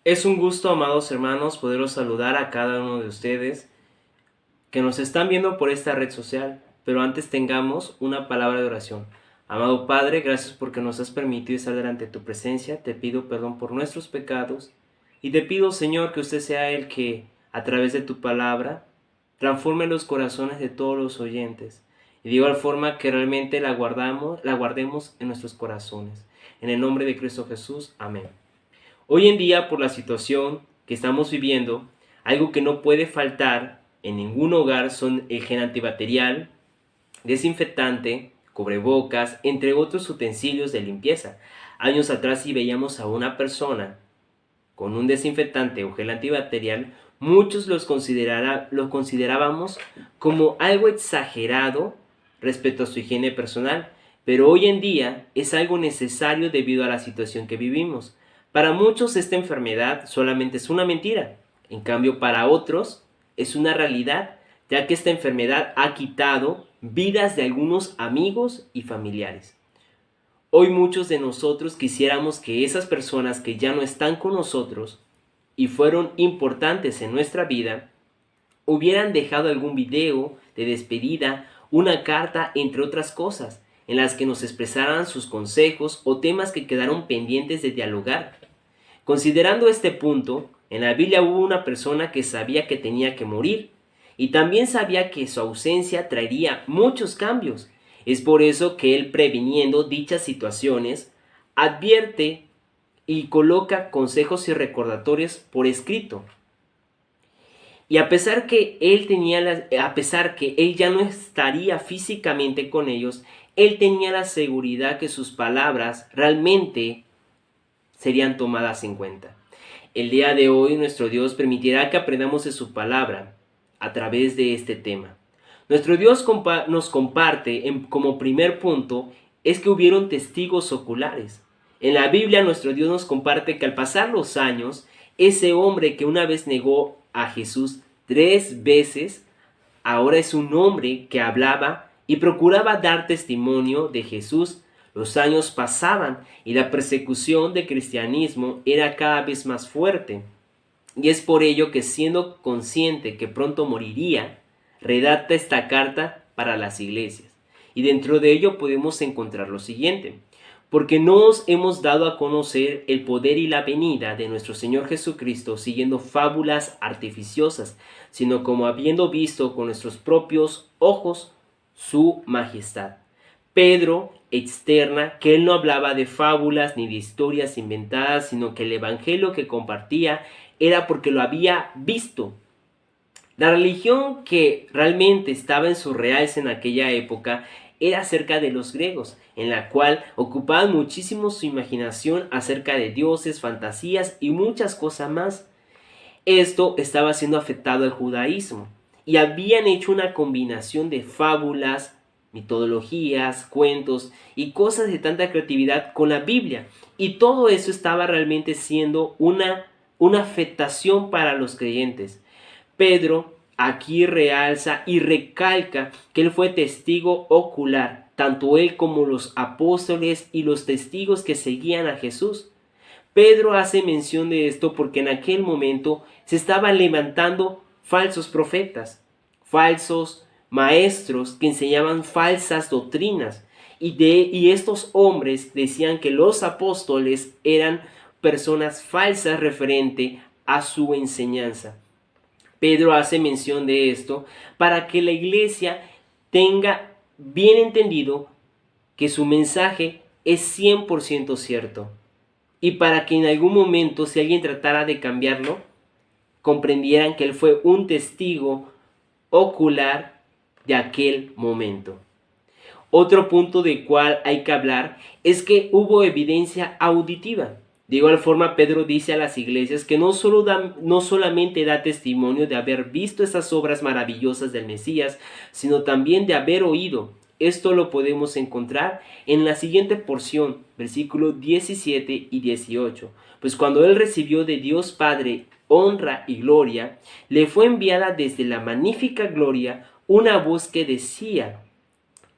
Es un gusto, amados hermanos, poderos saludar a cada uno de ustedes que nos están viendo por esta red social, pero antes tengamos una palabra de oración. Amado Padre, gracias porque nos has permitido estar delante de tu presencia. Te pido perdón por nuestros pecados y te pido, Señor, que usted sea el que, a través de tu palabra, transforme los corazones de todos los oyentes y de igual forma que realmente la guardemos en nuestros corazones. En el nombre de Cristo Jesús, amén. Hoy en día, por la situación que estamos viviendo, algo que no puede faltar en ningún hogar son el gel antibacterial, desinfectante, cubrebocas, entre otros utensilios de limpieza. Años atrás, si veíamos a una persona con un desinfectante o gel antibacterial, muchos los considerábamos como algo exagerado respecto a su higiene personal, pero hoy en día es algo necesario debido a la situación que vivimos. Para muchos esta enfermedad solamente es una mentira, en cambio para otros es una realidad, ya que esta enfermedad ha quitado vidas de algunos amigos y familiares. Hoy muchos de nosotros quisiéramos que esas personas que ya no están con nosotros y fueron importantes en nuestra vida, hubieran dejado algún video de despedida, una carta, entre otras cosas, en las que nos expresaran sus consejos o temas que quedaron pendientes de dialogar. Considerando este punto, en la Biblia hubo una persona que sabía que tenía que morir y también sabía que su ausencia traería muchos cambios. Es por eso que él, previniendo dichas situaciones, advierte y coloca consejos y recordatorios por escrito. Y a pesar que él ya no estaría físicamente con ellos, él tenía la seguridad que sus palabras realmente serían tomadas en cuenta. El día de hoy nuestro Dios permitirá que aprendamos de su palabra a través de este tema. Nuestro Dios nos comparte como primer punto es que hubieron testigos oculares. En la Biblia nuestro Dios nos comparte que al pasar los años, ese hombre que una vez negó a Jesús 3 veces, ahora es un hombre que hablaba y procuraba dar testimonio de Jesús. Los años pasaban y la persecución del cristianismo era cada vez más fuerte. Y es por ello que, siendo consciente que pronto moriría, redacta esta carta para las iglesias. Y dentro de ello podemos encontrar lo siguiente: porque no os hemos dado a conocer el poder y la venida de nuestro Señor Jesucristo siguiendo fábulas artificiosas, sino como habiendo visto con nuestros propios ojos su majestad. Pedro externa que él no hablaba de fábulas ni de historias inventadas, sino que el evangelio que compartía era porque lo había visto. La religión que realmente estaba en su realce en aquella época era acerca de los griegos, en la cual ocupaban muchísimo su imaginación acerca de dioses, fantasías y muchas cosas más. Esto estaba siendo afectado al judaísmo y habían hecho una combinación de fábulas, mitologías, cuentos y cosas de tanta creatividad con la Biblia. Y todo eso estaba realmente siendo una afectación para los creyentes. Pedro aquí realza y recalca que él fue testigo ocular, tanto él como los apóstoles y los testigos que seguían a Jesús. Pedro hace mención de esto porque en aquel momento se estaban levantando falsos profetas, falsos maestros que enseñaban falsas doctrinas. Y estos hombres decían que los apóstoles eran personas falsas referente a su enseñanza. Pedro hace mención de esto para que la iglesia tenga bien entendido que su mensaje es 100% cierto. Y para que en algún momento, si alguien tratara de cambiarlo, comprendieran que él fue un testigo ocular de aquel momento. Otro punto del cual hay que hablar es que hubo evidencia auditiva. De igual forma, Pedro dice a las iglesias que no solamente da testimonio de haber visto esas obras maravillosas del Mesías, sino también de haber oído. Esto lo podemos encontrar en la siguiente porción, versículos 17 y 18. Pues cuando él recibió de Dios Padre honra y gloria, le fue enviada desde la magnífica gloria una voz que decía: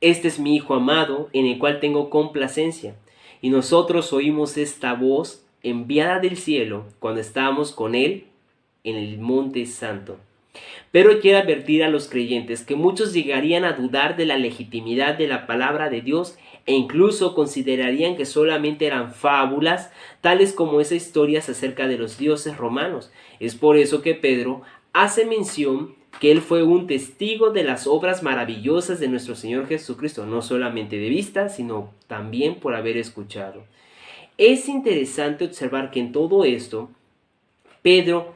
este es mi Hijo amado, en el cual tengo complacencia. Y nosotros oímos esta voz enviada del cielo cuando estábamos con Él en el Monte Santo. Pero quiero advertir a los creyentes que muchos llegarían a dudar de la legitimidad de la palabra de Dios e incluso considerarían que solamente eran fábulas, tales como esas historias acerca de los dioses romanos. Es por eso que Pedro hace mención que él fue un testigo de las obras maravillosas de nuestro Señor Jesucristo, no solamente de vista, sino también por haber escuchado. Es interesante observar que en todo esto, Pedro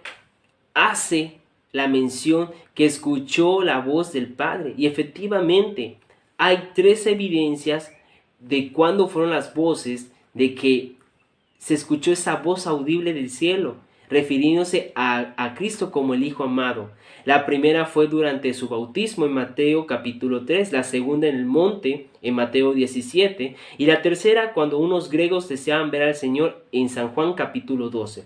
hace la mención que escuchó la voz del Padre. Y efectivamente, hay 3 evidencias de cuándo fueron las voces, de que se escuchó esa voz audible del cielo, refiriéndose a Cristo como el Hijo amado. La primera fue durante su bautismo en Mateo capítulo 3, la segunda en el monte en Mateo 17 y la tercera cuando unos griegos deseaban ver al Señor en San Juan capítulo 12.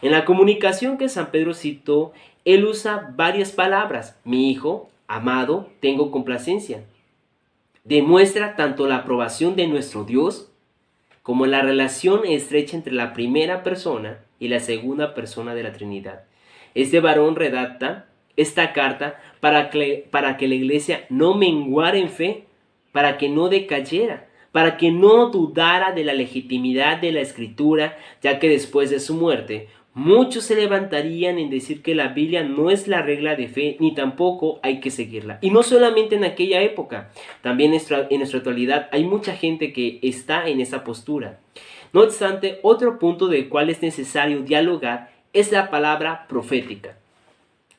En la comunicación que San Pedro citó, él usa varias palabras: mi Hijo amado, tengo complacencia. Demuestra tanto la aprobación de nuestro Dios como la relación estrecha entre la primera persona y la segunda persona de la Trinidad. Este varón redacta esta carta para que la iglesia no menguara en fe, para que no decayera, para que no dudara de la legitimidad de la Escritura, ya que después de su muerte muchos se levantarían en decir que la Biblia no es la regla de fe, ni tampoco hay que seguirla. Y no solamente en aquella época, también en nuestra actualidad hay mucha gente que está en esa postura. No obstante, otro punto del cual es necesario dialogar es la palabra profética.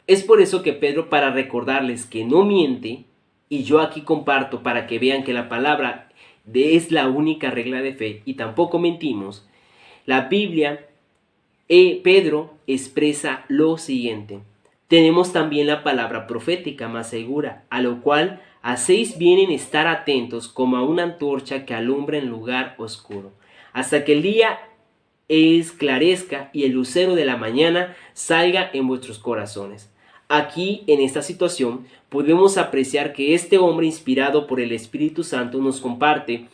Es por eso que Pedro, para recordarles que no miente, y yo aquí comparto para que vean que la palabra es la única regla de fe y tampoco mentimos, la Biblia, Pedro expresa lo siguiente: tenemos también la palabra profética más segura, a lo cual hacéis bien en estar atentos como a una antorcha que alumbra en lugar oscuro, hasta que el día esclarezca y el lucero de la mañana salga en vuestros corazones. Aquí, en esta situación, podemos apreciar que este hombre inspirado por el Espíritu Santo nos comparte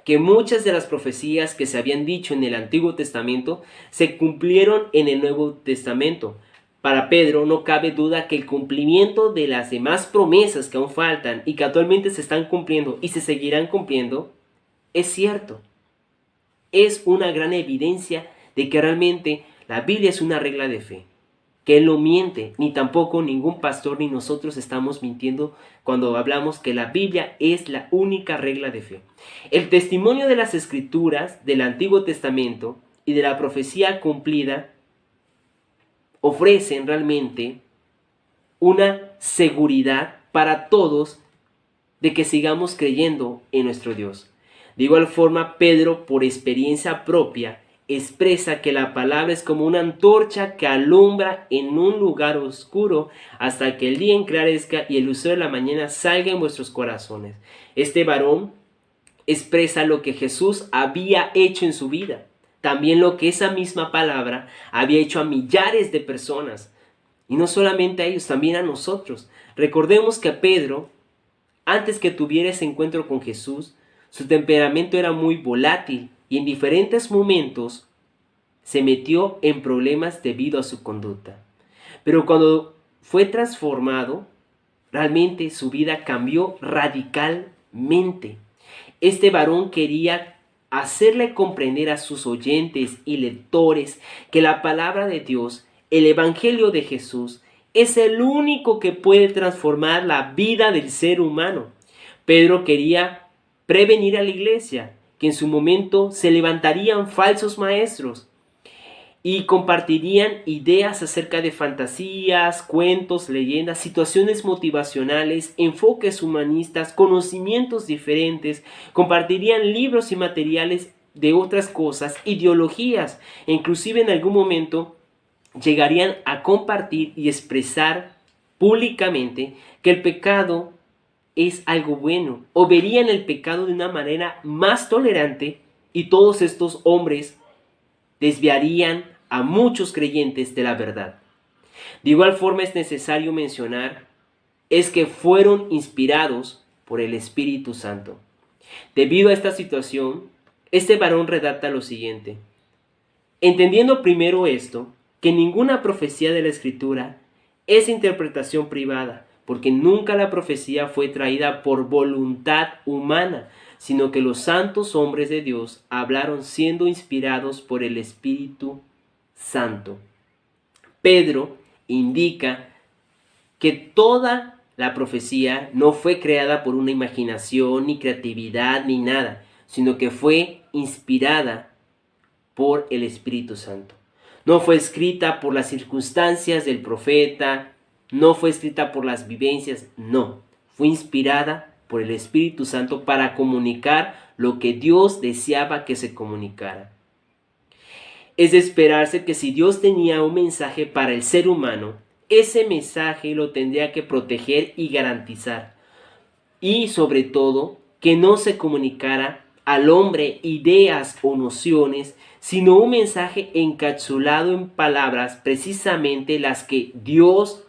que muchas de las profecías que se habían dicho en el Antiguo Testamento se cumplieron en el Nuevo Testamento. Para Pedro no cabe duda que el cumplimiento de las demás promesas que aún faltan y que actualmente se están cumpliendo y se seguirán cumpliendo es cierto. Es una gran evidencia de que realmente la Biblia es una regla de fe, que Él no miente, ni tampoco ningún pastor ni nosotros estamos mintiendo cuando hablamos que la Biblia es la única regla de fe. El testimonio de las Escrituras del Antiguo Testamento y de la profecía cumplida ofrecen realmente una seguridad para todos de que sigamos creyendo en nuestro Dios. De igual forma, Pedro, por experiencia propia, expresa que la palabra es como una antorcha que alumbra en un lugar oscuro hasta que el día enclarezca y el lucero de la mañana salga en vuestros corazones. Este varón expresa lo que Jesús había hecho en su vida, también lo que esa misma palabra había hecho a millares de personas, y no solamente a ellos, también a nosotros. Recordemos que Pedro, antes que tuviera ese encuentro con Jesús, su temperamento era muy volátil y en diferentes momentos se metió en problemas debido a su conducta. Pero cuando fue transformado, realmente su vida cambió radicalmente. Este varón quería hacerle comprender a sus oyentes y lectores que la palabra de Dios, el Evangelio de Jesús, es el único que puede transformar la vida del ser humano. Pedro quería prevenir a la iglesia que en su momento se levantarían falsos maestros y compartirían ideas acerca de fantasías, cuentos, leyendas, situaciones motivacionales, enfoques humanistas, conocimientos diferentes, compartirían libros y materiales de otras cosas, ideologías, e inclusive en algún momento llegarían a compartir y expresar públicamente que el pecado es algo bueno, o verían el pecado de una manera más tolerante, y todos estos hombres desviarían a muchos creyentes de la verdad. De igual forma es necesario mencionar es que fueron inspirados por el Espíritu Santo. Debido a esta situación, este varón redacta lo siguiente: Entendiendo primero esto, que ninguna profecía de la Escritura es interpretación privada, porque nunca la profecía fue traída por voluntad humana, sino que los santos hombres de Dios hablaron siendo inspirados por el Espíritu Santo. Pedro indica que toda la profecía no fue creada por una imaginación, ni creatividad, ni nada, sino que fue inspirada por el Espíritu Santo. No fue escrita por las circunstancias del profeta, no fue escrita por las vivencias, no. Fue inspirada por el Espíritu Santo para comunicar lo que Dios deseaba que se comunicara. Es de esperarse que si Dios tenía un mensaje para el ser humano, ese mensaje lo tendría que proteger y garantizar. Y sobre todo, que no se comunicara al hombre ideas o nociones, sino un mensaje encapsulado en palabras precisamente las que Dios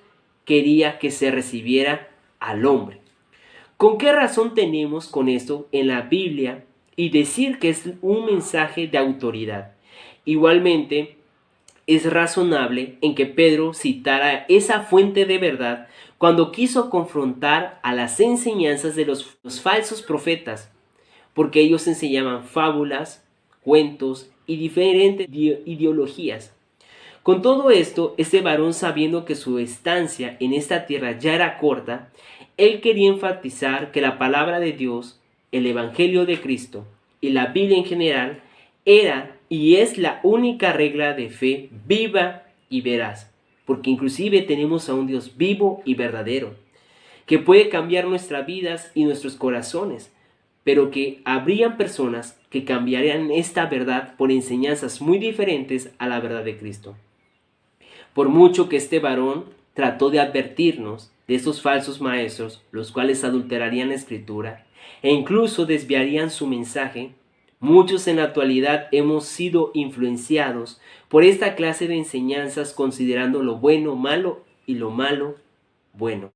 quería que se recibiera al hombre. ¿Con qué razón tenemos con esto en la Biblia y decir que es un mensaje de autoridad? Igualmente, es razonable en que Pedro citara esa fuente de verdad cuando quiso confrontar a las enseñanzas de los falsos profetas, porque ellos enseñaban fábulas, cuentos y diferentes ideologías. Con todo esto, este varón, sabiendo que su estancia en esta tierra ya era corta, él quería enfatizar que la palabra de Dios, el Evangelio de Cristo y la Biblia en general era y es la única regla de fe viva y veraz, porque inclusive tenemos a un Dios vivo y verdadero, que puede cambiar nuestras vidas y nuestros corazones, pero que habrían personas que cambiarían esta verdad por enseñanzas muy diferentes a la verdad de Cristo. Por mucho que este varón trató de advertirnos de esos falsos maestros, los cuales adulterarían la Escritura e incluso desviarían su mensaje, muchos en la actualidad hemos sido influenciados por esta clase de enseñanzas, considerando lo bueno malo y lo malo bueno.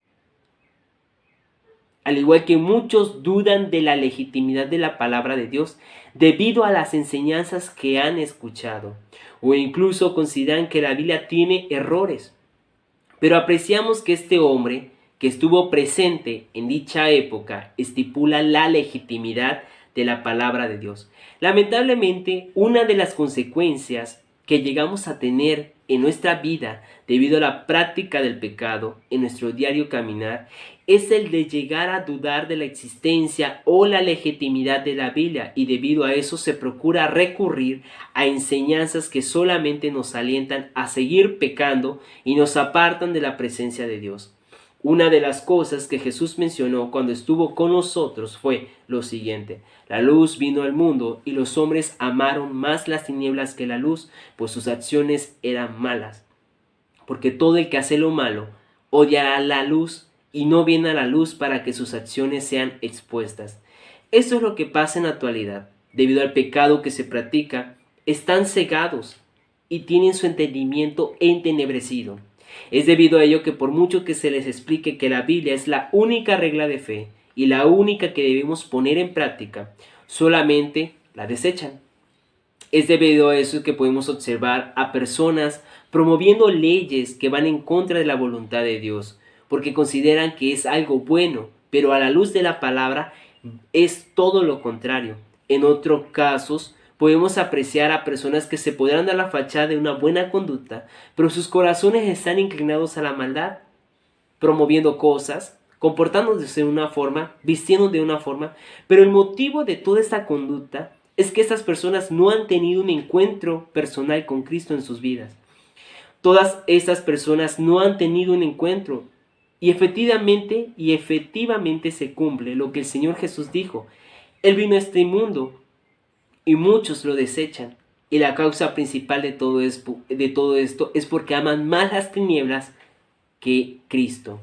Al igual que muchos dudan de la legitimidad de la palabra de Dios debido a las enseñanzas que han escuchado, o incluso consideran que la Biblia tiene errores. Pero apreciamos que este hombre, que estuvo presente en dicha época, estipula la legitimidad de la palabra de Dios. Lamentablemente, una de las consecuencias que llegamos a tener en nuestra vida debido a la práctica del pecado en nuestro diario caminar es el de llegar a dudar de la existencia o la legitimidad de la Biblia, y debido a eso se procura recurrir a enseñanzas que solamente nos alientan a seguir pecando y nos apartan de la presencia de Dios. Una de las cosas que Jesús mencionó cuando estuvo con nosotros fue lo siguiente: la luz vino al mundo y los hombres amaron más las tinieblas que la luz, pues sus acciones eran malas. Porque todo el que hace lo malo odiará la luz y no viene a la luz para que sus acciones sean expuestas. Esto es lo que pasa en la actualidad. Debido al pecado que se practica, están cegados y tienen su entendimiento entenebrecido. Es debido a ello que por mucho que se les explique que la Biblia es la única regla de fe y la única que debemos poner en práctica, solamente la desechan. Es debido a eso que podemos observar a personas promoviendo leyes que van en contra de la voluntad de Dios, porque consideran que es algo bueno, pero a la luz de la palabra es todo lo contrario. En otros casos, podemos apreciar a personas que se podrán dar la fachada de una buena conducta, pero sus corazones están inclinados a la maldad, promoviendo cosas, comportándose de una forma, vistiendo de una forma, pero el motivo de toda esta conducta es que estas personas no han tenido un encuentro personal con Cristo en sus vidas. Todas estas personas no han tenido un encuentro y efectivamente se cumple lo que el Señor Jesús dijo. Él vino a este mundo y muchos lo desechan. Y la causa principal de todo esto es porque aman más las tinieblas que Cristo.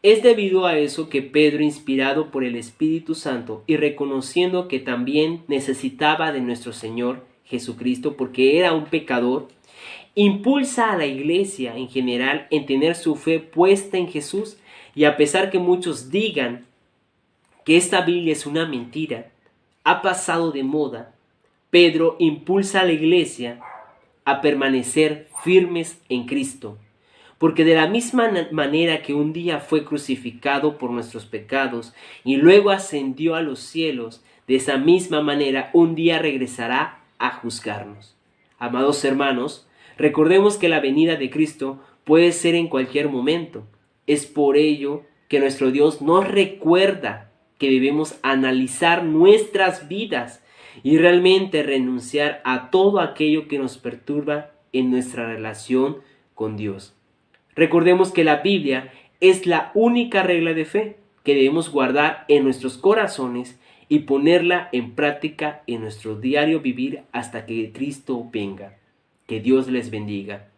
Es debido a eso que Pedro, inspirado por el Espíritu Santo y reconociendo que también necesitaba de nuestro Señor Jesucristo porque era un pecador, impulsa a la iglesia en general en tener su fe puesta en Jesús. Y a pesar que muchos digan que esta Biblia es una mentira, ha pasado de moda, Pedro impulsa a la iglesia a permanecer firmes en Cristo. Porque de la misma manera que un día fue crucificado por nuestros pecados y luego ascendió a los cielos, de esa misma manera un día regresará a juzgarnos. Amados hermanos, recordemos que la venida de Cristo puede ser en cualquier momento. Es por ello que nuestro Dios nos recuerda que debemos analizar nuestras vidas y realmente renunciar a todo aquello que nos perturba en nuestra relación con Dios. Recordemos que la Biblia es la única regla de fe que debemos guardar en nuestros corazones y ponerla en práctica en nuestro diario vivir hasta que Cristo venga. Que Dios les bendiga.